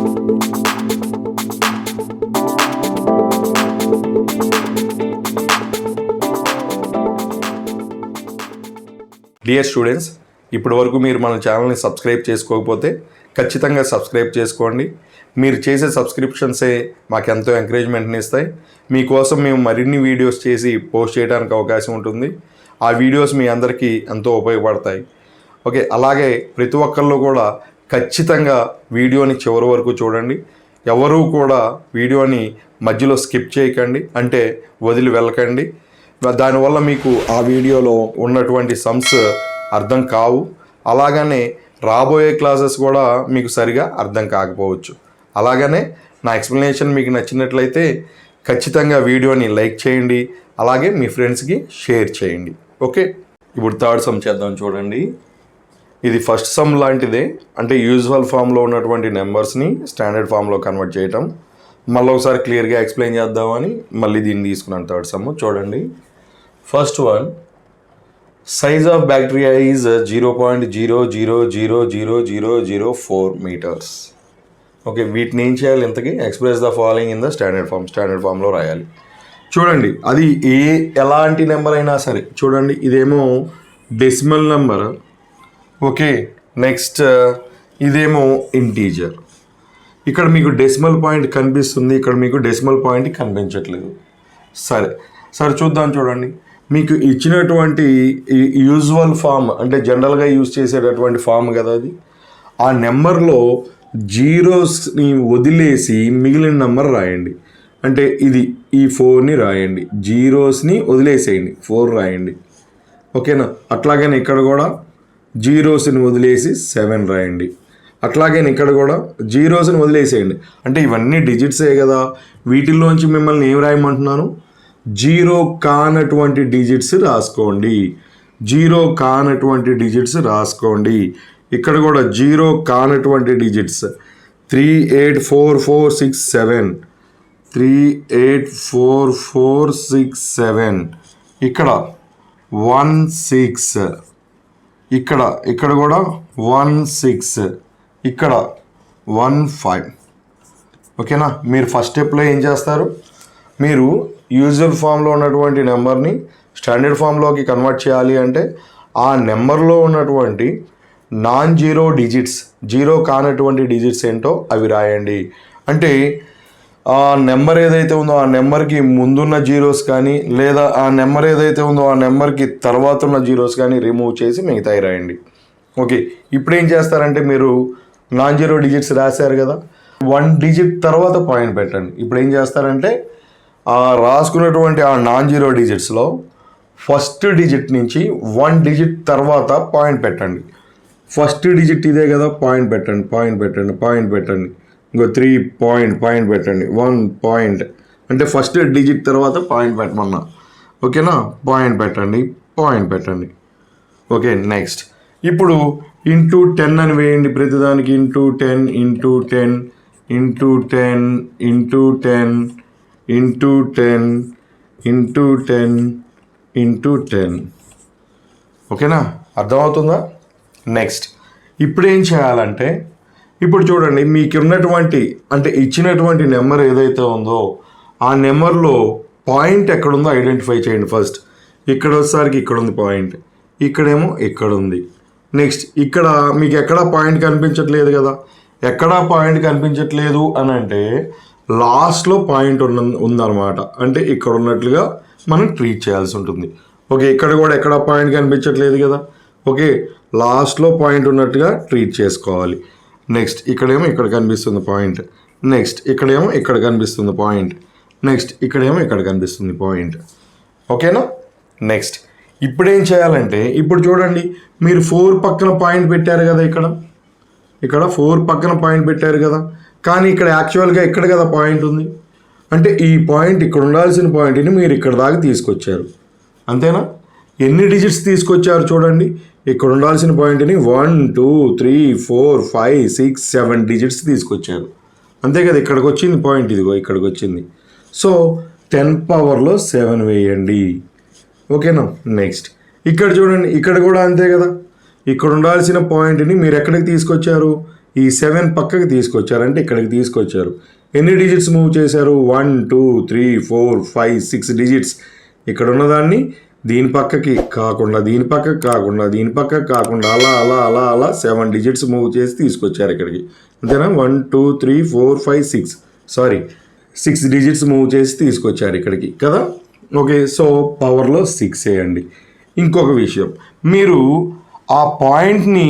Dear students, ఇప్పటి వరకు మీరు మన ఛానల్ని సబ్స్క్రైబ్ చేసుకోకపోతే ఖచ్చితంగా సబ్స్క్రైబ్ చేసుకోండి. మీరు చేసే సబ్స్క్రిప్షన్సే మాకు ఎంతో ఎంకరేజ్మెంట్ని ఇస్తాయి. మీకోసం మేము మరిన్ని వీడియోస్ చేసి పోస్ట్ చేయడానికి అవకాశం ఉంటుంది. ఆ వీడియోస్ మీ అందరికీ ఎంతో ఉపయోగపడతాయి. ఓకే, అలాగే ప్రతి ఒక్కళ్ళు కూడా ఖచ్చితంగా వీడియోని చివరి వరకు చూడండి. ఎవరూ కూడా వీడియోని మధ్యలో స్కిప్ చేయకండి, అంటే వదిలి వెళ్ళకండి. దానివల్ల మీకు ఆ వీడియోలో ఉన్నటువంటి సమ్స్ అర్థం కావు. అలాగనే రాబోయే క్లాసెస్ కూడా మీకు సరిగా అర్థం కాకపోవచ్చు. అలాగనే నా ఎక్స్ప్లెనేషన్ మీకు నచ్చినట్లయితే ఖచ్చితంగా వీడియోని లైక్ చేయండి, అలాగే మీ ఫ్రెండ్స్కి షేర్ చేయండి. ఓకే, ఇప్పుడు థర్డ్ సమ్ చేద్దాం. చూడండి, ఇది ఫస్ట్ సమ్ లాంటిదే, అంటే యూజువల్ ఫామ్లో ఉన్నటువంటి నెంబర్స్ని స్టాండర్డ్ ఫామ్లో కన్వర్ట్ చేయటం. మళ్ళీ ఒకసారి క్లియర్గా ఎక్స్ప్లెయిన్ చేద్దామని మళ్ళీ దీన్ని తీసుకున్నాను. థర్డ్ సమ్ చూడండి. First one, size of bacteria is 0.00000004 meters. Okay, వీటిని ఏం చేయాలి? ఇంతకీ express the following in the standard ఫామ్లో రాయాలి. చూడండి, అది ఎలాంటి నెంబర్ అయినా సరే. చూడండి, ఇదేమో డెసిమల్ నెంబర్. ఓకే, నెక్స్ట్ ఇదేమో ఇంటీజర్. ఇక్కడ మీకు డెసిమల్ పాయింట్ కనిపిస్తుంది, ఇక్కడ మీకు డెసిమల్ పాయింట్ కనిపించట్లేదు. సరే చూద్దాం. చూడండి, మీకు ఇచ్చినటువంటి యూజువల్ ఫామ్, అంటే జనరల్గా యూజ్ చేసేటటువంటి ఫామ్ కదా అది. ఆ నెంబర్లో జీరోస్ని వదిలేసి మిగిలిన నెంబర్ రాయండి. అంటే ఇది ఈ 4ని రాయండి, జీరోస్ని వదిలేసేయండి, 4 రాయండి. ఓకేనా? అట్లాగని ఇక్కడ కూడా జీరోస్ని వదిలేసి 7 రాయండి. అట్లాగని ఇక్కడ కూడా జీరోస్ని వదిలేసేయండి. అంటే ఇవన్నీ డిజిట్సే కదా, వీటిల్లోంచి మిమ్మల్ని ఏం రాయమంటున్నాను? జీరో కానటువంటి డిజిట్స్ రాసుకోండి. జీరో కానటువంటి డిజిట్స్ రాసుకోండి. ఇక్కడ కూడా జీరో కానటువంటి డిజిట్స్ 3844667, 3844667. ఇక్కడ 16, ఇక్కడ కూడా 16, ఇక్కడ 15. ఓకేనా? మీరు ఫస్ట్ స్టెప్లో ఏం చేస్తారు? మీరు యూజువల్ ఫామ్లో ఉన్నటువంటి నెంబర్ని స్టాండర్డ్ ఫామ్లోకి కన్వర్ట్ చేయాలి అంటే ఆ నెంబర్లో ఉన్నటువంటి నాన్ జీరో డిజిట్స్, జీరో కానటువంటి డిజిట్స్ ఏంటో అవి రాయండి. అంటే ఆ నెంబర్ ఏదైతే ఉందో ఆ నెంబర్కి ముందున్న జీరోస్ కానీ, లేదా ఆ నెంబర్ ఏదైతే ఉందో ఆ నెంబర్కి తర్వాత ఉన్న జీరోస్ కానీ రిమూవ్ చేసి మిగతాయి రాయండి. ఓకే, ఇప్పుడు ఏం చేస్తారంటే మీరు నాన్ జీరో డిజిట్స్ రాశారు కదా, 1 డిజిట్ తర్వాత పాయింట్ పెట్టండి. ఇప్పుడు ఏం చేస్తారంటే రాసుకున్నటువంటి ఆ నాన్ జీరో డిజిట్స్లో ఫస్ట్ డిజిట్ నుంచి 1 డిజిట్ తర్వాత పాయింట్ పెట్టండి. ఫస్ట్ డిజిట్ ఇదే కదా, పాయింట్ పెట్టండి. ఇంకో 3 పాయింట్ పెట్టండి, 1 పాయింట్. అంటే ఫస్ట్ డిజిట్ తర్వాత పాయింట్ పెట్టమన్నా. ఓకేనా? పాయింట్ పెట్టండి. ఓకే, నెక్స్ట్ ఇప్పుడు ఇంటూ 10 అని వేయండి. ప్రతిదానికి into 10 into 10 into 10 into 10 into 10 into 10 into 10. ఓకేనా? అర్థమవుతుందా? నెక్స్ట్ ఇప్పుడు ఏం చేయాలంటే, ఇప్పుడు చూడండి, మీకు ఉన్నటువంటి అంటే ఇచ్చినటువంటి నెంబర్ ఏదైతే ఉందో ఆ నెంబర్లో పాయింట్ ఎక్కడుందో ఐడెంటిఫై చేయండి. ఫస్ట్ ఇక్కడ వచ్చేసరికి ఇక్కడ ఉంది పాయింట్, ఇక్కడేమో ఇక్కడ ఉంది. నెక్స్ట్ ఇక్కడ మీకు ఎక్కడా పాయింట్ కనిపించట్లేదు కదా. ఎక్కడా పాయింట్ కనిపించట్లేదు అని అంటే లాస్ట్లో పాయింట్ ఉందన్నమాట. అంటే ఇక్కడ ఉన్నట్లుగా మనం ట్రీట్ చేయాల్సి ఉంటుంది. ఓకే, ఇక్కడ కూడా ఎక్కడ పాయింట్ కనిపించట్లేదు కదా. ఓకే, లాస్ట్లో పాయింట్ ఉన్నట్టుగా ట్రీట్ చేసుకోవాలి. నెక్స్ట్ ఇక్కడేమో ఇక్కడ కనిపిస్తుంది పాయింట్, నెక్స్ట్ ఇక్కడేమో ఇక్కడ కనిపిస్తుంది పాయింట్, నెక్స్ట్ ఇక్కడేమో ఇక్కడ కనిపిస్తుంది పాయింట్. ఓకేనా? నెక్స్ట్ ఇప్పుడు ఏం చేయాలంటే, ఇప్పుడు చూడండి, మీరు 4 పక్కన పాయింట్ పెట్టారు కదా, ఇక్కడ 4 పక్కన పాయింట్ పెట్టారు కదా, కానీ ఇక్కడ యాక్చువల్గా ఇక్కడ కదా పాయింట్ ఉంది. అంటే ఈ పాయింట్ ఇక్కడ ఉండాల్సిన పాయింట్ని మీరు ఇక్కడ దాకా తీసుకొచ్చారు. అంతేనా? ఎన్ని డిజిట్స్ తీసుకొచ్చారు చూడండి. ఇక్కడ ఉండాల్సిన పాయింట్ని 1 2 3 4 5 6 7 డిజిట్స్ తీసుకొచ్చారు. అంతే కదా, ఇక్కడికి వచ్చింది పాయింట్, ఇదిగో ఇక్కడికి వచ్చింది. సో 10 పవర్లో 7 వేయండి. ఓకేనా? నెక్స్ట్ ఇక్కడ చూడండి, ఇక్కడ కూడా అంతే కదా. ఇక్కడ ఉండాల్సిన పాయింట్ని మీరు ఎక్కడికి తీసుకొచ్చారు? ఈ 7 పక్కకి తీసుకొచ్చారు, అంటే ఇక్కడికి తీసుకొచ్చారు. ఎన్ని డిజిట్స్ మూవ్ చేశారు? 1 2 3 4 5 6 డిజిట్స్. ఇక్కడ ఉన్నదాన్ని దీని పక్కకి కాకుండా, దీని పక్కకి కాకుండా, దీని పక్కకి కాకుండా అలా అలా అలా అలా 7 డిజిట్స్ మూవ్ చేసి తీసుకొచ్చారు ఇక్కడికి. అంతేనా? 1 2 3 4 5 6 సారీ 6 డిజిట్స్ మూవ్ చేసి తీసుకొచ్చారు ఇక్కడికి కదా. ఓకే, సో పవర్లో 6 వేయండి. ఇంకొక విషయం, మీరు ఆ పాయింట్ని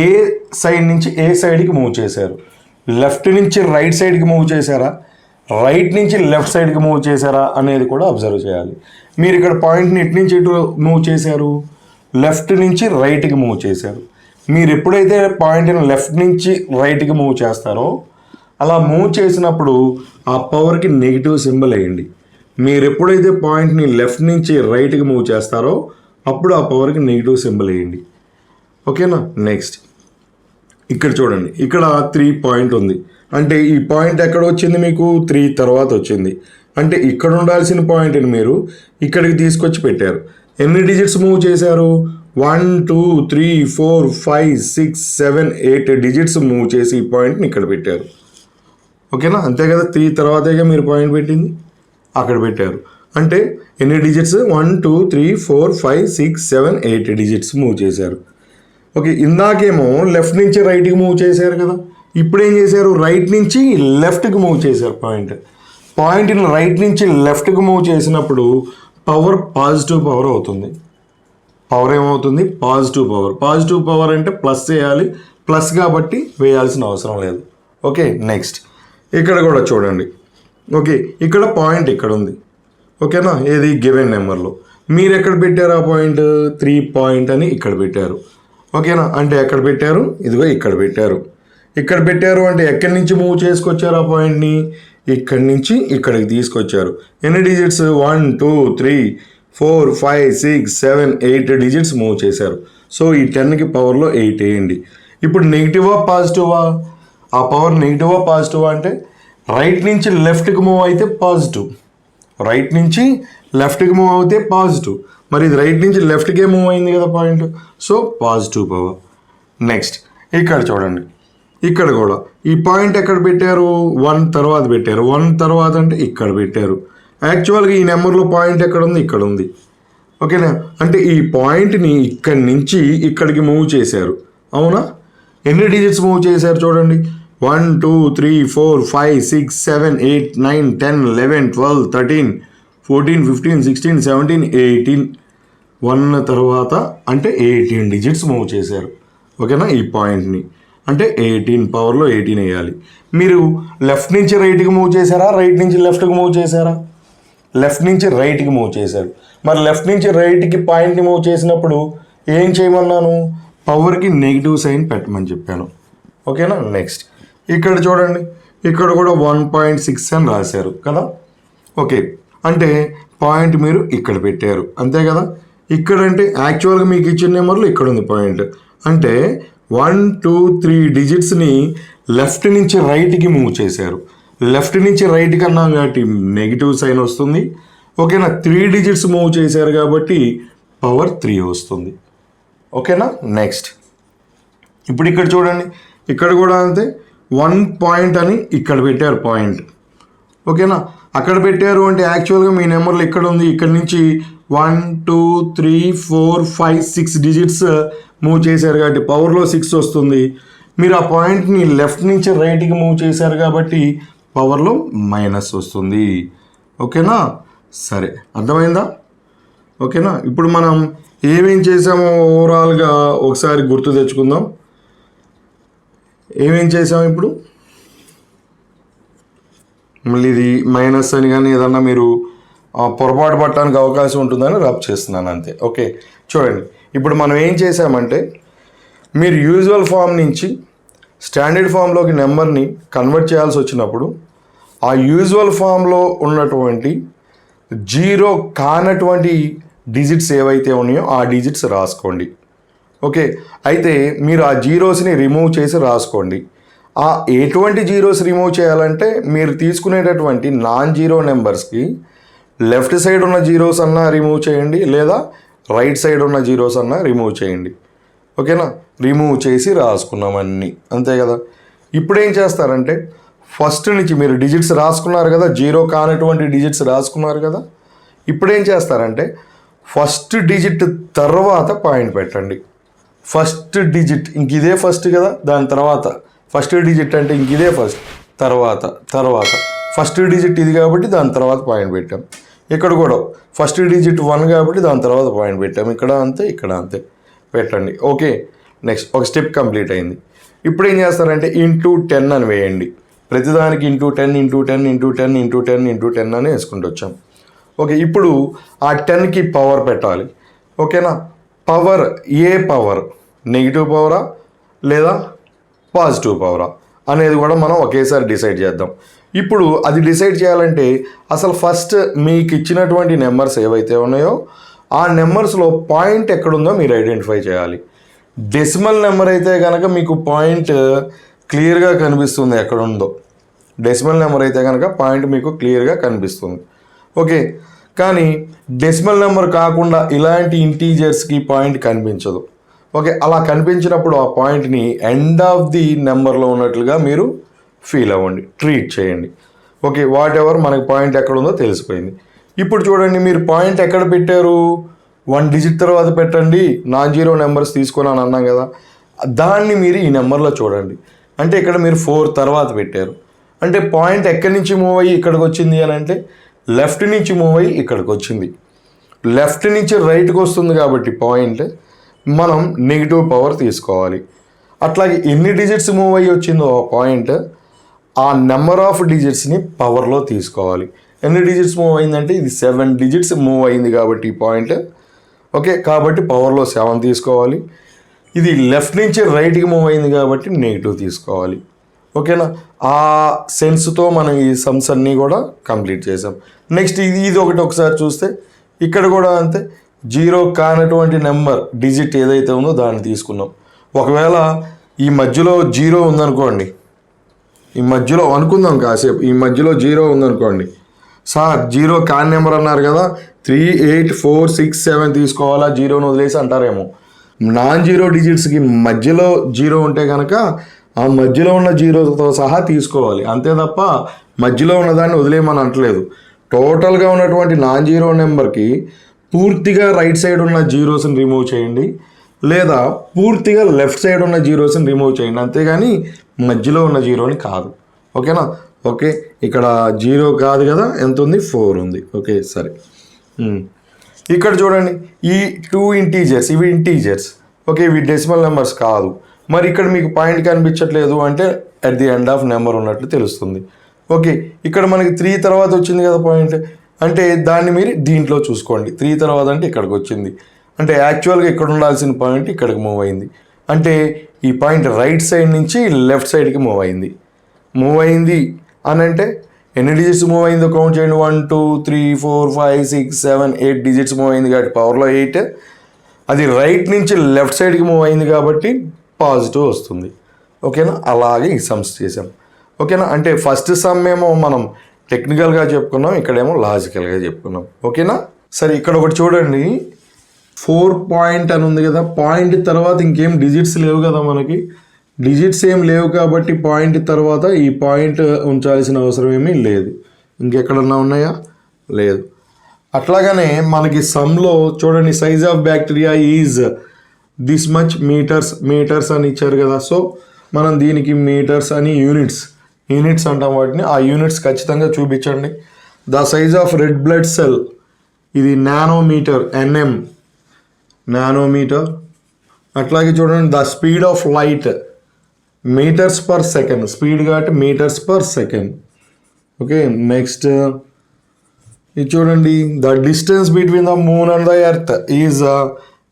ఏ సైడ్ నుంచి ఏ సైడ్కి మూవ్ చేశారు? లెఫ్ట్ నుంచి రైట్ సైడ్కి మూవ్ చేశారా, రైట్ నుంచి లెఫ్ట్ సైడ్కి మూవ్ చేశారా అనేది కూడా అబ్జర్వ్ చేయాలి. మీరు ఇక్కడ పాయింట్ని ఎటు నుంచి ఎటు మూవ్ చేశారు? లెఫ్ట్ నుంచి రైట్కి మూవ్ చేశారు. మీరు ఎప్పుడైతే పాయింట్ని లెఫ్ట్ నుంచి రైట్కి మూవ్ చేస్తారో అలా మూవ్ చేసినప్పుడు ఆ పవర్కి నెగిటివ్ సింబల్ వేయండి. మీరు ఎప్పుడైతే పాయింట్ని లెఫ్ట్ నుంచి రైట్కి మూవ్ చేస్తారో అప్పుడు ఆ పవర్కి నెగిటివ్ సింబల్ వేయండి. ఓకేనా? నెక్స్ట్ ఇక్కడ చూడండి, ఇక్కడ 3 పాయింట్ ఉంది. అంటే ఈ పాయింట్ ఎక్కడ వచ్చింది? మీకు 3 తర్వాత వచ్చింది. అంటే ఇక్కడ ఉండాల్సిన పాయింట్ని మీరు ఇక్కడికి తీసుకొచ్చి పెట్టారు. ఎన్ని డిజిట్స్ మూవ్ చేశారు? 1 2 3 4 5 6 7 8 డిజిట్స్ మూవ్ చేసి ఈ పాయింట్ని ఇక్కడ పెట్టారు. ఓకేనా? అంతే కదా, 3 తర్వాతగా మీరు పాయింట్ పెట్టింది అక్కడ పెట్టారు. అంటే ఎన్ని డిజిట్స్? 1 2 3 4 5 6 7 8 డిజిట్స్ మూవ్ చేశారు. ఓకే, ఇందాకేమో లెఫ్ట్ నుంచి రైట్కి మూవ్ చేశారు కదా, ఇప్పుడు ఏం చేశారు? రైట్ నుంచి లెఫ్ట్కి మూవ్ చేశారు పాయింట్ని రైట్ నుంచి లెఫ్ట్కి మూవ్ చేసినప్పుడు పవర్ పాజిటివ్ పవర్ అవుతుంది. పవర్ ఏమవుతుంది? Positive power. పాజిటివ్ పవర్ అంటే ప్లస్ చేయాలి, ప్లస్ కాబట్టి వేయాల్సిన అవసరం లేదు. ఓకే, నెక్స్ట్ ఇక్కడ కూడా చూడండి. ఓకే, ఇక్కడ పాయింట్ ఇక్కడ ఉంది. ఓకేనా? ఏది గివెన్ నెంబర్లో మీరు ఎక్కడ పెట్టారు ఆ పాయింట్? 3 పాయింట్ అని ఇక్కడ పెట్టారు. ఓకేనా? అంటే ఎక్కడ పెట్టారు? ఇదిగో ఇక్కడ పెట్టారు. ఇక్కడ పెట్టారు అంటే ఎక్కడి నుంచి మూవ్ చేసుకొచ్చారు ఆ పాయింట్ని? ఇక్కడి నుంచి ఇక్కడికి తీసుకొచ్చారు. ఎన్ని డిజిట్స్? 1 2 3 4 5 6 7 8 డిజిట్స్ మూవ్ చేశారు. సో ఈ 10కి పవర్లో 8 వేయండి. ఇప్పుడు నెగిటివా పాజిటివా? ఆ పవర్ నెగిటివా పాజిటివా అంటే రైట్ నుంచి లెఫ్ట్కి మూవ్ అయితే పాజిటివ్, రైట్ నుంచి లెఫ్ట్కి మూవ్ అయితే పాజిటివ్. మరి ఇది రైట్ నుంచి లెఫ్ట్కే మూవ్ అయింది కదా point, so positive power. Next ఇక్కడ చూడండి, ఇక్కడ కూడా ఈ పాయింట్ ఎక్కడ పెట్టారు? 1 తర్వాత పెట్టారు. 1 తర్వాత అంటే ఇక్కడ పెట్టారు. యాక్చువల్గా ఈ నెంబర్లో పాయింట్ ఎక్కడ ఉంది? ఇక్కడ ఉంది. ఓకేనా? అంటే ఈ పాయింట్ని ఇక్కడి నుంచి ఇక్కడికి మూవ్ చేశారు. అవునా? ఎన్ని డిజిట్స్ మూవ్ చేశారు చూడండి? 1 2 3 4 5 6 7 8 9 10 11 12 13 14 15 16 17 18 1 తర్వాత అంటే 18 డిజిట్స్ మూవ్ చేశారు. ఓకేనా? ఈ పాయింట్ని అంటే 18 పవర్లో 18 వేయాలి. మీరు లెఫ్ట్ నుంచి రైట్కి మూవ్ చేశారా, రైట్ నుంచి లెఫ్ట్కి మూవ్ చేశారా? లెఫ్ట్ నుంచి రైట్కి మూవ్ చేశారు. మరి లెఫ్ట్ నుంచి రైట్కి పాయింట్ని మూవ్ చేసినప్పుడు ఏం చేయమన్నాను? పవర్కి నెగిటివ్ సైన్ పెట్టమని చెప్పాను. ఓకేనా? నెక్స్ట్ ఇక్కడ చూడండి, ఇక్కడ కూడా 1.6 అని రాశారు కదా. ఓకే, అంటే పాయింట్ మీరు ఇక్కడ పెట్టారు అంతే కదా. ఇక్కడంటే యాక్చువల్గా మీకు ఇచ్చిన నెంబర్లో ఇక్కడ ఉంది పాయింట్. అంటే 1 2 3 డిజిట్స్ని లెఫ్ట్ నుంచి రైట్కి మూవ్ చేశారు. లెఫ్ట్ నుంచి రైట్ కన్నా కాబట్టి నెగిటివ్ సైన్ వస్తుంది. ఓకేనా? 3 డిజిట్స్ మూవ్ చేశారు కాబట్టి పవర్ 3 వస్తుంది. ఓకేనా? నెక్స్ట్ ఇప్పుడు ఇక్కడ చూడండి, ఇక్కడ కూడా అంతే 1 పాయింట్ అని ఇక్కడ పెట్టారు పాయింట్. ఓకేనా? అక్కడ పెట్టారు అంటే యాక్చువల్గా మీ నెంబర్లో ఇక్కడ ఉంది. ఇక్కడ నుంచి 1 2 3 4 5 6 డిజిట్స్ మూవ్ చేశారు కాబట్టి పవర్లో 6 వస్తుంది. మీరు ఆ పాయింట్ని లెఫ్ట్ నుంచి రైట్కి మూవ్ చేశారు కాబట్టి పవర్లో మైనస్ వస్తుంది. ఓకేనా? సరే, అర్థమైందా? ఓకేనా? ఇప్పుడు మనం ఏమేం చేసామో ఓవరాల్గా ఒకసారి గుర్తు తెచ్చుకుందాం. ఏమేం చేసాము ఇప్పుడు? మళ్ళీ ఇది మైనస్ అని కానీ ఏదన్నా మీరు పొరపాటు పట్టడానికి అవకాశం ఉంటుందని రబ్ చేస్తున్నాను అంతే. ఓకే, చూడండి, ఇప్పుడు మనం ఏం చేసామంటే మీరు యూజువల్ ఫామ్ నుంచి స్టాండర్డ్ ఫామ్లోకి నెంబర్ని కన్వర్ట్ చేయాల్సి వచ్చినప్పుడు ఆ యూజువల్ ఫామ్లో ఉన్నటువంటి జీరో కానటువంటి డిజిట్స్ ఏవైతే ఉన్నాయో ఆ డిజిట్స్ రాసుకోండి. ఓకే, అయితే మీరు ఆ జీరోస్ని రిమూవ్ చేసి రాసుకోండి. ఆ ఎటువంటి జీరోస్ రిమూవ్ చేయాలంటే మీరు తీసుకునేటటువంటి నాన్ జీరో నెంబర్స్కి లెఫ్ట్ సైడ్ ఉన్న జీరోస్ అన్నా రిమూవ్ చేయండి, లేదా రైట్ సైడ్ ఉన్న జీరోస్ అన్నా రిమూవ్ చేయండి. ఓకేనా? రిమూవ్ చేసి రాసుకున్నాం అన్నీ, అంతే కదా. ఇప్పుడు ఏం చేస్తారంటే ఫస్ట్ నుంచి మీరు డిజిట్స్ రాసుకున్నారు కదా, జీరో కానటువంటి డిజిట్స్ రాసుకున్నారు కదా, ఇప్పుడు ఏం చేస్తారంటే ఫస్ట్ డిజిట్ తర్వాత పాయింట్ పెట్టండి. ఫస్ట్ డిజిట్ ఇంక ఇదే ఫస్ట్ కదా, దాని తర్వాత ఫస్ట్ డిజిట్ అంటే ఇంక ఇదే ఫస్ట్, తర్వాత ఫస్ట్ డిజిట్ ఇది కాబట్టి దాని తర్వాత పాయింట్ పెట్టాం. ఇక్కడ కూడా ఫస్ట్ డిజిట్ 1 కాబట్టి దాని తర్వాత పాయింట్ పెట్టాం. ఇక్కడ అంతే పెట్టండి. ఓకే, నెక్స్ట్ ఒక స్టెప్ కంప్లీట్ అయింది. ఇప్పుడు ఏం చేస్తారంటే ఇంటూ 10 అని వేయండి. ప్రతిదానికి ఇంటూ 10 అని వేసుకుంటూ వచ్చాం. ఓకే, ఇప్పుడు ఆ 10కి పవర్ పెట్టాలి. ఓకేనా, పవర్ ఏ పవర్, నెగిటివ్ పవరా లేదా పాజిటివ్ పవరా అనేది కూడా మనం ఒకేసారి డిసైడ్ చేద్దాం. ఇప్పుడు అది డిసైడ్ చేయాలంటే అసలు ఫస్ట్ మీకు ఇచ్చినటువంటి నెంబర్స్ ఏవైతే ఉన్నాయో ఆ నెంబర్స్లో పాయింట్ ఎక్కడుందో మీరు ఐడెంటిఫై చేయాలి. డెసిమల్ నెంబర్ అయితే కనుక మీకు పాయింట్ క్లియర్గా కనిపిస్తుంది ఎక్కడుందో. డెసిమల్ నెంబర్ అయితే కనుక పాయింట్ మీకు క్లియర్గా కనిపిస్తుంది. ఓకే, కానీ డెసిమల్ నెంబర్ కాకుండా ఇలాంటి ఇంటీజర్స్కి పాయింట్ కనిపించదు. ఓకే, అలా కనిపించినప్పుడు ఆ పాయింట్ని ఎండ్ ఆఫ్ ది నెంబర్లో ఉన్నట్లుగా మీరు ఫీల్ అవ్వండి, ట్రీట్ చేయండి. ఓకే, వాట్ ఎవర్ మనకి పాయింట్ ఎక్కడ ఉందో తెలిసిపోయింది. ఇప్పుడు చూడండి, మీరు పాయింట్ ఎక్కడ పెట్టారు, 1 డిజిట్ తర్వాత పెట్టండి, నాన్ జీరో నెంబర్స్ తీసుకున్నాను అన్నాం కదా, దాన్ని మీరు ఈ నెంబర్లో చూడండి. అంటే ఇక్కడ మీరు 4 తర్వాత పెట్టారు. అంటే పాయింట్ ఎక్కడి నుంచి మూవ్ అయ్యి ఇక్కడికి వచ్చింది అని అంటే లెఫ్ట్ నుంచి మూవ్ అయ్యి ఇక్కడికి వచ్చింది. లెఫ్ట్ నుంచి రైట్కి వస్తుంది కాబట్టి పాయింట్ మనం నెగిటివ్ పవర్ తీసుకోవాలి. అట్లాగే ఎన్ని డిజిట్స్ మూవ్ అయ్యి వచ్చిందో ఆ పాయింట్ ఆ నెంబర్ ఆఫ్ డిజిట్స్ని పవర్లో తీసుకోవాలి. ఎన్ని డిజిట్స్ మూవ్ అయిందంటే ఇది 7 డిజిట్స్ మూవ్ అయింది కాబట్టి ఈ పాయింట్. ఓకే, కాబట్టి పవర్లో 7 తీసుకోవాలి. ఇది లెఫ్ట్ నుంచి రైట్కి మూవ్ అయింది కాబట్టి నెగిటివ్ తీసుకోవాలి. ఓకేనా, ఆ సెన్స్తో మనం ఈ సమ్స్ అన్నీ కూడా కంప్లీట్ చేసాం. నెక్స్ట్ ఇది ఒకసారి చూస్తే ఇక్కడ కూడా అంతే, జీరో కానటువంటి నెంబర్ డిజిట్ ఏదైతే ఉందో దాన్ని తీసుకున్నాం. ఒకవేళ ఈ మధ్యలో జీరో ఉందనుకోండి, ఈ మధ్యలో అనుకుందాం కాసేపు, ఈ మధ్యలో జీరో ఉందనుకోండి, సార్ జీరో కాని నెంబర్ అన్నారు కదా, 3, 8, 4, 6, 7 తీసుకోవాలా, జీరోని వదిలేసి అంటారేమో. నాన్ జీరో డిజిట్స్కి మధ్యలో జీరో ఉంటే కనుక ఆ మధ్యలో ఉన్న జీరోతో సహా తీసుకోవాలి, అంతే తప్ప మధ్యలో ఉన్నదాన్ని వదిలేయమని అంటలేదు. టోటల్గా ఉన్నటువంటి నాన్ జీరో నెంబర్కి పూర్తిగా రైట్ సైడ్ ఉన్న జీరోస్ని రిమూవ్ చేయండి, లేదా పూర్తిగా లెఫ్ట్ సైడ్ ఉన్న జీరోస్ని రిమూవ్ చేయండి, అంతేగాని మధ్యలో ఉన్న జీరోని కాదు. ఓకేనా, ఓకే, ఇక్కడ జీరో కాదు కదా, ఎంత ఉంది, 4 ఉంది. ఓకే, సరే. ఇక్కడ చూడండి, ఈ 2 ఇంటీజర్స్, ఇవి ఇంటీజర్స్. ఓకే, ఇవి డెసిమల్ నెంబర్స్ కాదు. మరి ఇక్కడ మీకు పాయింట్ కనిపించట్లేదు అంటే at the end of number ఉన్నట్లు తెలుస్తుంది. ఓకే, ఇక్కడ మనకి 3 తర్వాత వచ్చింది కదా పాయింట్, అంటే దాన్ని మీరు దీంట్లో చూసుకోండి. 3 తర్వాత అంటే ఇక్కడికి వచ్చింది, అంటే యాక్చువల్గా ఇక్కడ ఉండాల్సిన పాయింట్ ఇక్కడికి మూవ్ అయింది. అంటే ఈ పాయింట్ రైట్ సైడ్ నుంచి లెఫ్ట్ సైడ్కి మూవ్ అయింది అని అంటే ఎన్ని డిజిట్స్ మూవ్ అయిందో కౌంట్ చేయండి. 1, 2, 3, 4, 5, 6, 7, 8 డిజిట్స్ మూవ్ అయింది కాబట్టి పవర్లో 8. అది రైట్ నుంచి లెఫ్ట్ సైడ్కి మూవ్ అయింది కాబట్టి పాజిటివ్ వస్తుంది. ఓకేనా, అలాగే ఈ సమ్స్ చేసాం. ఓకేనా, అంటే ఫస్ట్ సమ్ ఏమో మనం టెక్నికల్గా చెప్పుకున్నాం, ఇక్కడేమో లాజికల్గా చెప్పుకున్నాం. ఓకేనా, సరే ఇక్కడ ఒకటి చూడండి, 4 పాయింట్ అని ఉంది కదా, పాయింట్ తర్వాత ఇంకేం డిజిట్స్ లేవు కదా, మనకి డిజిట్స్ ఏం లేవు కాబట్టి పాయింట్ తర్వాత ఈ పాయింట్ ఉంచాల్సిన అవసరం ఏమీ లేదు. ఇంకెక్కడన్నా ఉన్నాయా, లేదు. అట్లాగనే మనకి సమ్లో చూడండి, size of bacteria is this much metres అని ఇచ్చారు కదా. సో మనం దీనికి మీటర్స్ అని యూనిట్స్ అంటాం వాటిని. ఆ యూనిట్స్ ఖచ్చితంగా చూపించండి. The size of red blood cell, ఇది నానోమీటర్, NM నానోమీటర్. అట్లాగే చూడండి, the speed of light meters per second, speed కాబట్టి meters per second. Okay, next ఇది చూడండి, the distance between the moon and the earth is,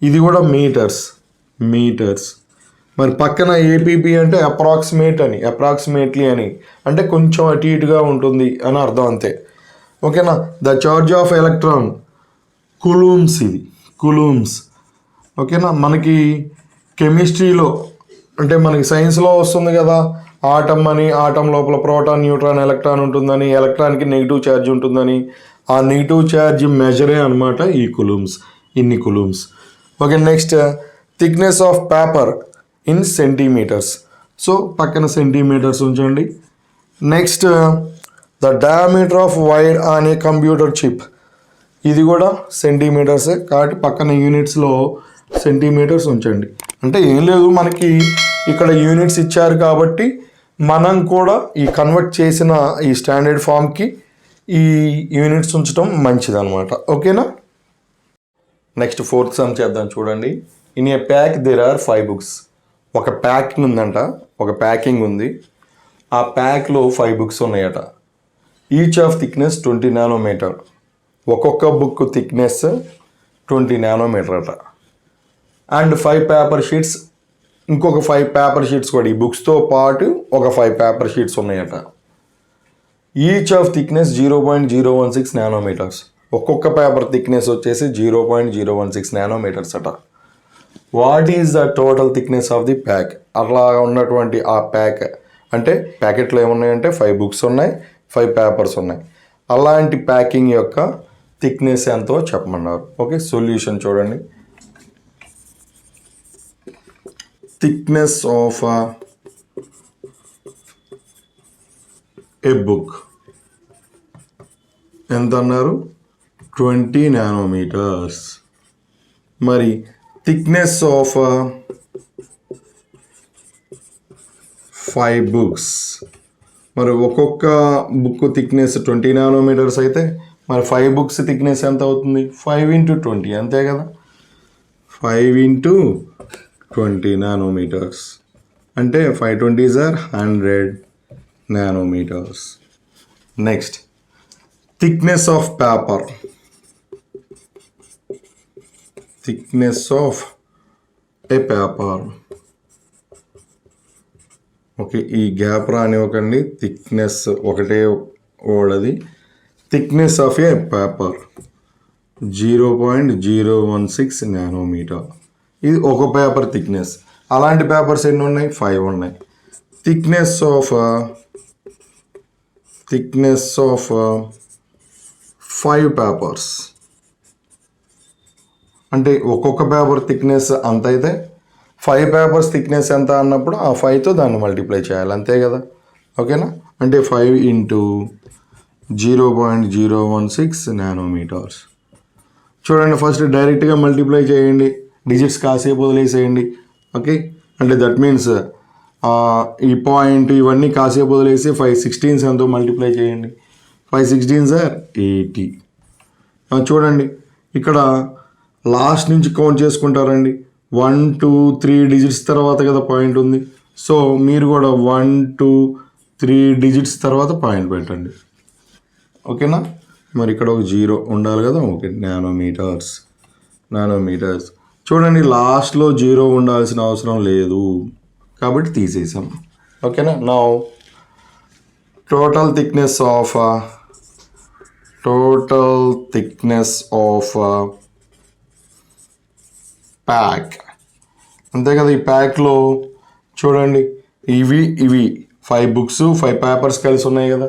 ఇది కూడా metres. మరి పక్కన APP అంటే అప్రాక్సిమేట్లీ అని అంటే కొంచెం అటు ఇటుగా ఉంటుంది అని అర్థం, అంతే. ఓకేనా, the charge of electron coulombs, ఇది కులూమ్స్. ఓకేనా, మనకి కెమిస్ట్రీలో అంటే మనకి సైన్స్లో వస్తుంది కదా, ఆటం లోపల ప్రోటాన్, న్యూట్రాన్, ఎలక్ట్రాన్ ఉంటుందని, ఎలక్ట్రాన్కి నెగిటివ్ ఛార్జ్ ఉంటుందని, ఆ నెగిటివ్ ఛార్జ్ మెజరే అనమాట ఈ కులూమ్స్, ఇన్ని coulombs. Okay, next thickness of paper in centimetres. So పక్కన సెంటీమీటర్స్ ఉంచండి. Next the diameter of wire on a computer chip, ఇది కూడా సెంటీమీటర్సే కాబట్టి పక్కన యూనిట్స్లో సెంటీమీటర్స్ ఉంచండి. అంటే ఏం లేదు, మనకి ఇక్కడ యూనిట్స్ ఇచ్చారు కాబట్టి మనం కూడా ఈ కన్వర్ట్ చేసిన ఈ స్టాండర్డ్ ఫామ్కి ఈ యూనిట్స్ ఉంచడం మంచిదన్నమాట. ఓకేనా. నెక్స్ట్ ఫోర్త్ సమ్ చేద్దాం. చూడండి, in a pack there are 5 books. ఒక ప్యాకింగ్ ఉందంట, ఒక ప్యాకింగ్ ఉంది. ఆ ప్యాక్లో 5 బుక్స్ ఉన్నాయట. Each of thickness 20 nanometre. ఒక్కొక్క బుక్ థిక్నెస్ 20 నానోమీటర్ అట. అండ్ 5 పేపర్ షీట్స్, ఇంకొక 5 పేపర్ షీట్స్ కూడా ఈ బుక్స్తో పాటు ఒక 5 పేపర్ షీట్స్ ఉన్నాయట. Each of thickness 0.016 nanometres. ఒక్కొక్క పేపర్ థిక్నెస్ వచ్చేసి 0.016 నానోమీటర్స్ అట. What is the total thickness of the pack? అట్లా ఉన్నటువంటి ఆ ప్యాక్ అంటే ప్యాకెట్లో ఏమున్నాయంటే 5 బుక్స్ ఉన్నాయి, 5 పేపర్స్ ఉన్నాయి. అలాంటి ప్యాకింగ్ యొక్క థిక్నెస్ ఎంతో చెప్పమన్నారు. ఓకే, సొల్యూషన్ చూడండి. థిక్నెస్ ఆఫ్ ఏ బుక్ ఎంత అన్నారు? 20 నానోమీటర్స్. మరి థిక్నెస్ ఆఫ్ 5 బుక్స్, మరి ఒక్కొక్క బుక్ థిక్నెస్ 20 నానోమీటర్స్ అయితే మరి 5 బుక్స్ థిక్నెస్ ఎంత అవుతుంది? 5 × 20 అంతే కదా. 5 × 20 నానోమీటర్స్ అంటే 5 20s are 100 nanometers. Next thickness of paper. Thickness of a paper. Okay, ఈ గ్యాప్ రానివ్వకండి, థిక్నెస్ ఒకటే ఓడది. Thickness of a paper 0.016 nanometer. ఇది ఒక పేపర్ థిక్నెస్. అలాంటి పేపర్స్ ఎన్ని ఉన్నాయి? 5 ఉన్నాయి. థిక్నెస్ ఆఫ్ 5 పేపర్స్ అంటే ఒక్కొక్క పేపర్ థిక్నెస్ అంత అయితే 5 పేపర్స్ థిక్నెస్ ఎంత అన్నప్పుడు ఆ 5తో దాన్ని మల్టిప్లై చేయాలి, అంతే కదా. ఓకేనా. అంటే 5 × 0.016 నానోమీటర్స్. చూడండి, ఫస్ట్ డైరెక్ట్గా మల్టిప్లై చేయండి, డిజిట్స్ కాసేపు వదిలేసేయండి. ఓకే, అంటే దట్ మీన్స్ ఈ పాయింట్ ఇవన్నీ కాసేపు వదిలేసి 5 16s ఎంతో మల్టిప్లై చేయండి. 5 16s are 80. చూడండి, ఇక్కడ లాస్ట్ నుంచి కౌంట్ చేసుకుంటారండి. 1 2 3 డిజిట్స్ తర్వాత కదా పాయింట్ ఉంది. సో మీరు కూడా 1 2 3 డిజిట్స్ తర్వాత పాయింట్ పెట్టండి. ఓకేనా. మరి ఇక్కడ ఒక 0 ఉండాలి కదా. Okay, nanometres. చూడండి, లాస్ట్లో 0 ఉండాల్సిన అవసరం లేదు కాబట్టి తీసేసాం. ఓకేనా. Now total thickness of pack అంతే కదా. ఈ ప్యాక్లో చూడండి, ఇవి 5 బుక్స్ 5 పేపర్స్ కలిసి ఉన్నాయి కదా.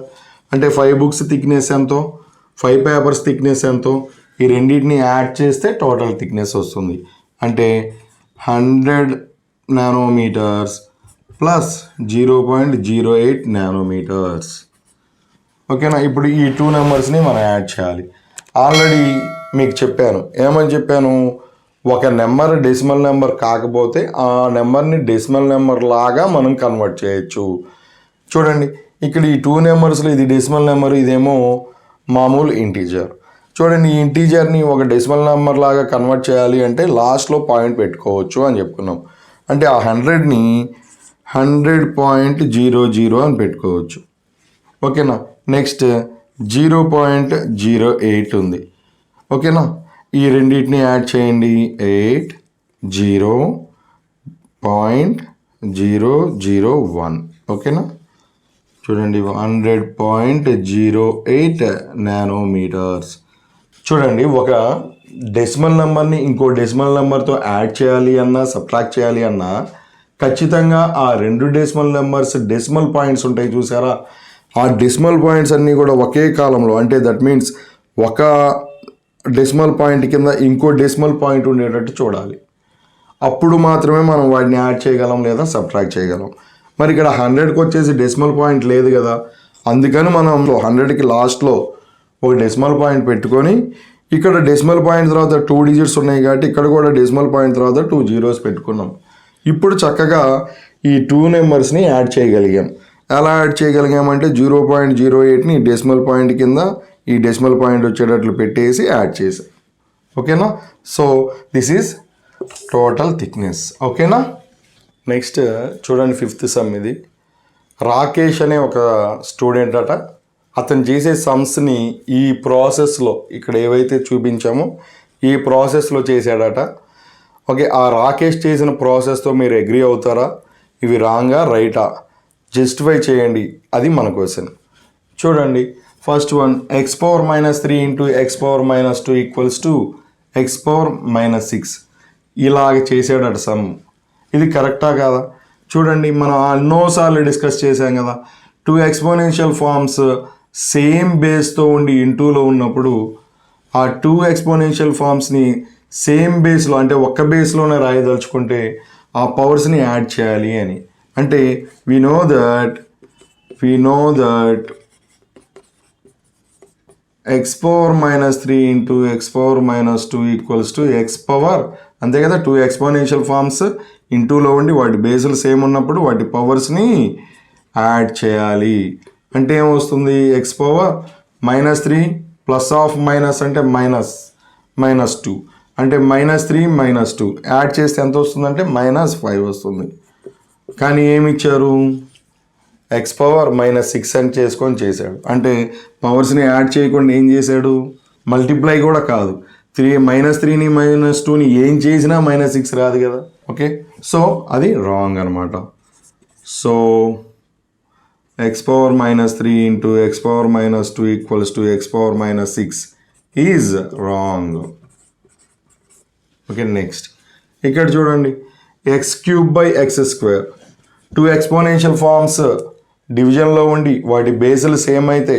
అంటే 5 బుక్స్ థిక్నెస్ ఎంతో, 5 పేపర్స్ థిక్నెస్ ఎంతో, ఈ రెండింటిని యాడ్ చేస్తే టోటల్ థిక్నెస్ వస్తుంది. అంటే 100 నానోమీటర్స్ ప్లస్ 0.08 నానోమీటర్స్. ఓకేనా. ఇప్పుడు ఈ 2 నెంబర్స్ని మనం యాడ్ చేయాలి. ఆల్రెడీ మీకు చెప్పాను, ఏమని చెప్పాను? ఒక నెంబర్ డెసిమల్ నెంబర్ కాకపోతే ఆ నెంబర్ని డెసిమల్ నెంబర్ లాగా మనం కన్వర్ట్ చేయొచ్చు. చూడండి, ఇక్కడ ఈ 2 నెంబర్స్లో ఇది డెసిమల్ నెంబర్, ఇదేమో మామూలు ఇంటీజర్. చూడండి, ఈ ఇంటీజర్ని ఒక డెసిమల్ నెంబర్ లాగా కన్వర్ట్ చేయాలి అంటే లాస్ట్లో పాయింట్ పెట్టుకోవచ్చు అని చెప్పుకున్నాం. అంటే ఆ 100ని 100.00 అని పెట్టుకోవచ్చు. ఓకేనా. నెక్స్ట్ 0.08 ఉంది. ఓకేనా. ఈ రెండింటిని యాడ్ చేయండి. 80.001. ఓకేనా. చూడండి, 100.08 నానోమీటర్స్. చూడండి, ఒక డెసిమల్ నెంబర్ని ఇంకో డెసిమల్ నెంబర్తో యాడ్ చేయాలి అన్నా సబ్ట్రాక్ట్ చేయాలి అన్నా ఖచ్చితంగా ఆ 2 డెసిమల్ నెంబర్స్ డెసిమల్ పాయింట్స్ ఉంటాయి చూసారా, ఆ డెసిమల్ పాయింట్స్ అన్నీ కూడా ఒకే కాలంలో, అంటే దట్ మీన్స్ ఒక డెసిమల్ పాయింట్ కింద ఇంకో డెసిమల్ పాయింట్ ఉండేటట్టు చూడాలి. అప్పుడు మాత్రమే మనం వాటిని యాడ్ చేయగలం లేదా సబ్ట్రాక్ట్ చేయగలం. మరి ఇక్కడ 100కి వచ్చేసి డెసిమల్ పాయింట్ లేదు కదా, అందుకని మనం 100కి లాస్ట్లో ఒక డెసిమల్ పాయింట్ పెట్టుకొని ఇక్కడ డెసిమల్ పాయింట్ తర్వాత 2 డిజిట్స్ ఉన్నాయి కాబట్టి ఇక్కడ కూడా డెసిమల్ పాయింట్ తర్వాత 2 జీరోస్ పెట్టుకున్నాం. ఇప్పుడు చక్కగా ఈ 2 నెంబర్స్ని యాడ్ చేయగలిగాం. ఎలా యాడ్ చేయగలిగామంటే 0.08ని డెసిమల్ పాయింట్ కింద ఈ డెసిమల్ పాయింట్ వచ్చేటట్లు పెట్టేసి యాడ్ చేసాం. ఓకేనా? So this is total thickness. ఓకేనా? నెక్స్ట్ చూడండి, 5th సమ్ ఇది. రాకేష్ అనే ఒక స్టూడెంట్ అట, అతను చేసే సమ్స్ని ఈ ప్రాసెస్లో ఇక్కడ ఏవైతే చూపించామో ఈ ప్రాసెస్లో చేశాడట. ఓకే, ఆ రాకేష్ చేసిన ప్రాసెస్తో మీరు అగ్రీ అవుతారా? ఇవి రాంగా రైటా జస్టిఫై చేయండి, అది మన క్వశ్చన్. చూడండి, first one x⁻³ into x⁻² equals to x⁻6 ఇలాగ చేసాడట సమ్. ఇది కరెక్టా కాదా? చూడండి, మనం ఎన్నోసార్లు డిస్కస్ చేసాం కదా, 2 ఎక్స్పోనెన్షియల్ ఫార్మ్స్ సేమ్ బేస్తో ఉండి ఇంటూలో ఉన్నప్పుడు ఆ 2 ఎక్స్పోనెన్షియల్ ఫార్మ్స్ని సేమ్ బేస్లో అంటే ఒక్క బేస్లోనే రాయదలుచుకుంటే ఆ పవర్స్ని యాడ్ చేయాలి అని. అంటే we know that x⁻³ into x⁻² equals to x power, అంతే కదా. 2 ఎక్స్పోనెన్షియల్ ఫార్మ్స్ ఇంటూలో ఉండి వాటి బేసులు సేమ్ ఉన్నప్పుడు వాటి పవర్స్ని యాడ్ చేయాలి. అంటే ఏమొస్తుంది? x⁻³ ప్లస్ ఆఫ్ మైనస్ అంటే -2 అంటే -3 -2 యాడ్ చేస్తే ఎంత వస్తుందంటే -5 వస్తుంది. కానీ ఏమి ఇచ్చారు? x⁻6 అని చేసుకొని చేశాడు. అంటే పవర్స్ని యాడ్ చేయకుండా ఏం చేశాడు? మల్టిప్లై కూడా కాదు, -3ని -2ని ఏం చేసినా -6 రాదు కదా. ఓకే, సో అది రాంగ్ అనమాట. So x⁻³ into x⁻² equals to x⁻6 is wrong. Okay, next ఇక్కడ చూడండి, x³/x². 2 ఎక్స్పోనెన్షియల్ ఫార్మ్స్ డివిజన్లో ఉండి వాటి బేసులు సేమ్ అయితే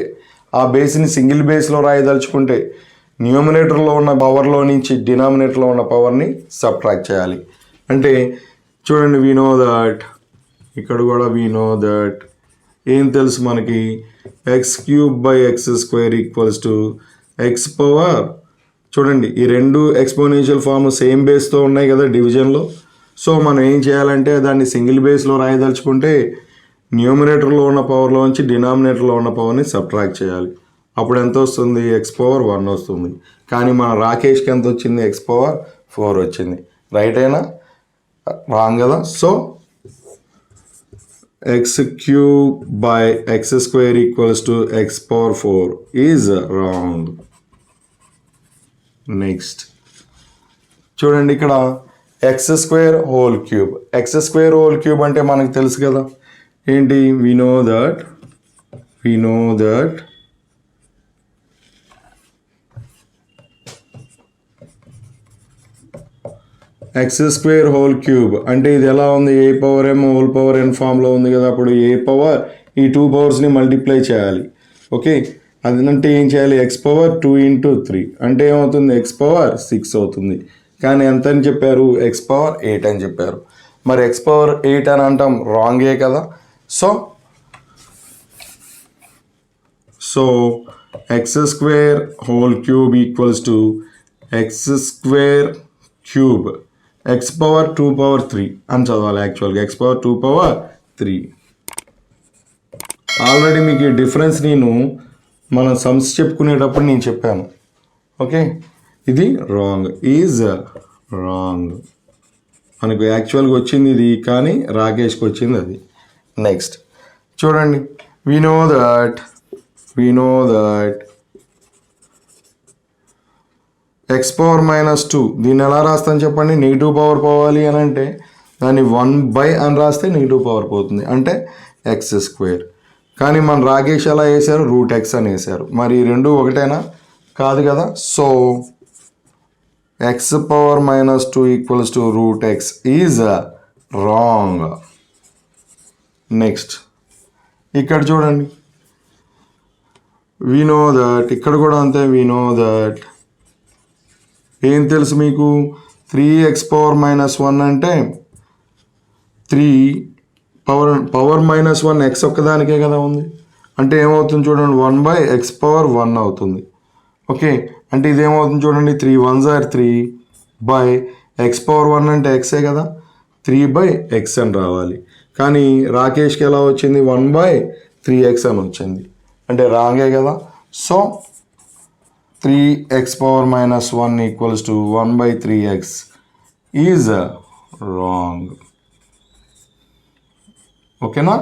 ఆ బేస్ని సింగిల్ బేస్లో రాయదలుచుకుంటే న్యూమినేటర్లో ఉన్న పవర్లో నుంచి డినామినేటర్లో ఉన్న పవర్ని సబ్ట్రాక్ట్ చేయాలి. అంటే చూడండి, వీ నో దట్, ఇక్కడ కూడా వీ నో దట్ ఏం తెలుసు మనకి, x³/x² equals to x power. చూడండి, ఈ 2 ఎక్స్పోనెన్షియల్ ఫార్మ్ సేమ్ బేస్తో ఉన్నాయి కదా డివిజన్లో. సో మనం ఏం చేయాలంటే దాన్ని సింగిల్ బేస్లో రాయదలుచుకుంటే న్యూమినేటర్లో ఉన్న పవర్లోంచి డినామినేటర్లో ఉన్న పవర్ని సబ్ట్రాక్ట్ చేయాలి. అప్పుడు ఎంత వస్తుంది? x⁻1 వస్తుంది. కానీ మన రాకేష్కి ఎంత వచ్చింది? x⁻4 వచ్చింది. రైట్ అయినా రాంగ్ కదా. So x³/x² equals to x⁻4 is wrong. Next చూడండి, ఇక్కడ x² x² అంటే మనకు తెలుసు కదా ఏంటి? we know that x² అంటే ఇది ఎలా ఉంది? a⁻m⁻n ఫామ్లో ఉంది కదా. అప్పుడు a పవర్ ఈ 2 పవర్స్ని మల్టిప్లై చేయాలి. ఓకే, అదంటే ఏం చేయాలి? x⁻2 ఇంటూ 3 అంటే ఏమవుతుంది? x⁻6 అవుతుంది. కానీ ఎంత అని చెప్పారు? x⁻8 అని చెప్పారు. మరి x⁻8 అని అంటాం, రాంగే కదా. So x² equals to x² x⁻2/3 అని చదవాలి. యాక్చువల్గా x⁻2/3. ఆల్రెడీ మీకు ఈ డిఫరెన్స్ మనం సమ్స్ చెప్పుకునేటప్పుడు నేను చెప్పాను. ఓకే, ఇది రాంగ్, ఈజ్ రాంగ్. మనకు యాక్చువల్గా వచ్చింది ఇది, కానీ రాకేష్కి వచ్చింది అది. నెక్స్ట్ చూడండి, we know that x⁻2 దీన్ని ఎలా రాస్తాను చెప్పండి? నెగిటివ్ పవర్ పోవాలి అని అంటే దాన్ని 1/, అని రాస్తే నెగిటివ్ పవర్ పోతుంది, అంటే x². కానీ మన రాకేష్ ఎలా వేశారు? √x అని వేశారు. మరి ఈ రెండు ఒకటేనా? కాదు కదా. So x⁻2 equals to √x is wrong. Next ఇక్కడ చూడండి, we know that ఇక్కడ కూడా అంతే. we know that ఏం తెలుసు మీకు? 3x⁻1 అంటే 3 పవర్ మైనస్ 1 ఎక్స్ ఒక్కదానికే కదా ఉంది. అంటే ఏమవుతుంది చూడండి, 1/x⁻1 అవుతుంది. ఓకే, అంటే ఇదేమవుతుంది చూడండి, 3 1s are 3 బై x⁻1 అంటే ఎక్సే కదా, 3/x అని రావాలి. కానీ రాకేష్కి ఎలా వచ్చింది, 1/3x అని వచ్చింది. అంటే రాంగే కదా. So 3x⁻−1 equals to 1/3x is wrong. ఓకేనా.